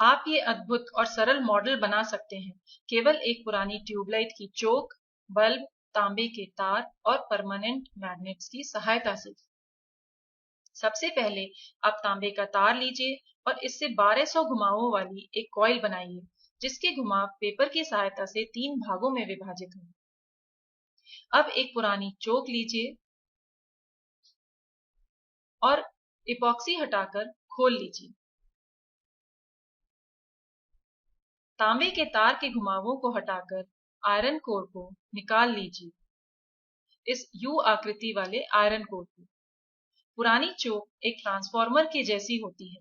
आप ये अद्भुत और सरल मॉडल बना सकते हैं केवल एक पुरानी ट्यूबलाइट की चोक, बल्ब, तांबे के तार और परमानेंट मैग्नेट्स की सहायता से। सबसे पहले आप तांबे का तार लीजिए और इससे 1200 घुमावों वाली एक कॉइल बनाइए, जिसके घुमाव पेपर की सहायता से 3 भागों में विभाजित हों। अब एक पुरानी चोक लीजिए और इपॉक्सी हटाकर खोल लीजिए। तांबे के तार के घुमावों को हटाकर आयरन कोर को निकाल लीजिए, इस यू आकृति वाले आयरन कोर को। पुरानी चोक एक ट्रांसफार्मर की जैसी होती है।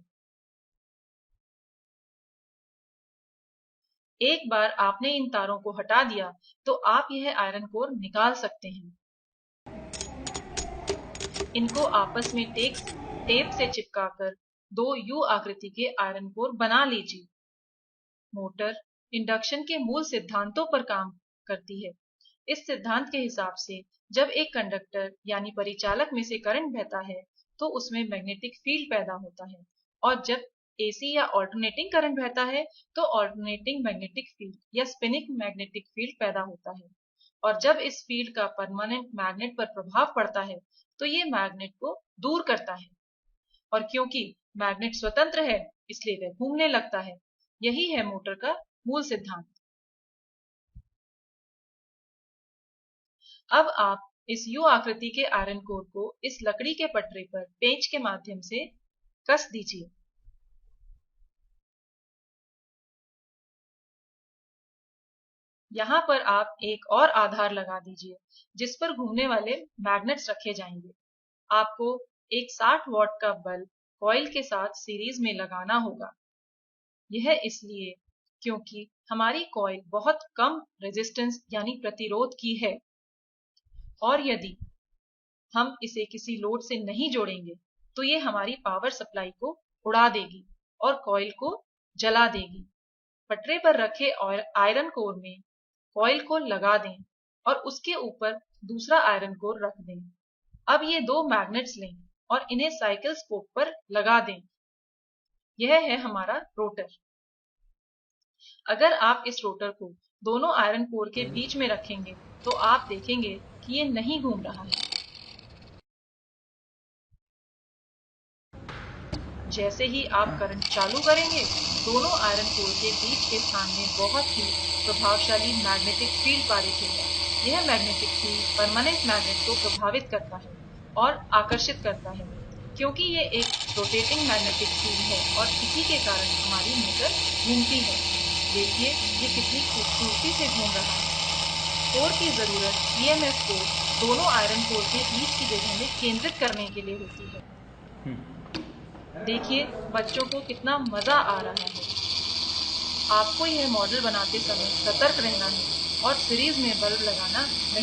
एक बार आपने इन तारों को हटा दिया तो आप यह आयरन कोर निकाल सकते हैं। इनको आपस में टेप से चिपकाकर 2 यू आकृति के आयरन कोर बना लीजिए। मोटर इंडक्शन के मूल सिद्धांतों पर काम करती है। इस सिद्धांत के हिसाब से जब एक कंडक्टर यानी परिचालक में से करंट बहता है तो उसमें मैग्नेटिक फील्ड पैदा होता है, और जब एसी या ऑल्टरनेटिंग करंट बहता है तो ऑल्टरनेटिंग मैग्नेटिक फील्ड या स्पिनिंग मैग्नेटिक फील्ड पैदा होता है। और जब इस फील्ड का परमानेंट मैग्नेट पर प्रभाव पड़ता है तो ये मैग्नेट को दूर करता है, और क्योंकि मैग्नेट स्वतंत्र है इसलिए वह घूमने लगता है। यही है मोटर का मूल सिद्धांत। अब आप इस यू आकृति के आयरन कोर को इस लकड़ी के पटरे पर पेंच के माध्यम से कस दीजिए। यहाँ पर आप एक और आधार लगा दीजिए जिस पर घूमने वाले मैग्नेट्स रखे जाएंगे। आपको एक 60 वॉट का बल्ब कॉइल के साथ सीरीज में लगाना होगा। यह इसलिए क्योंकि हमारी कॉइल बहुत कम रेजिस्टेंस यानी प्रतिरोध की है, और यदि हम इसे किसी लोड से नहीं जोड़ेंगे तो ये हमारी पावर सप्लाई को उड़ा देगी और कॉइल को जला देगी। पटरे पर रखे आयरन कोर में कॉइल को लगा दें और उसके ऊपर दूसरा आयरन कोर रख दें। अब ये 2 मैग्नेट्स लें और इन्हें साइकिल स्पोक पर लगा दें। यह है हमारा रोटर। अगर आप इस रोटर को दोनों आयरन कोर के बीच में रखेंगे तो आप देखेंगे कि ये नहीं घूम रहा है। जैसे ही आप करंट चालू करेंगे दोनों आयरन कोर के बीच के स्थान में बहुत ही प्रभावशाली मैग्नेटिक फील्ड पारित होगा। यह मैग्नेटिक फील्ड परमानेंट मैग्नेट को प्रभावित करता है और आकर्षित करता है, क्योंकि ये एक रोटेटिंग मैग्नेटिक फील्ड है और इसी के कारण हमारी मोटर घूमती है। देखिए ये कितनी खूबसूरती से घूम रहा है। कोर की जरूरत ईएमएफ को दोनों आयरन कोर के बीच की जगह में केंद्रित करने के लिए होती है। देखिए बच्चों को कितना मजा आ रहा है। आपको यह मॉडल बनाते समय सतर्क रहना है और सीरीज में बल्ब लगाना नहीं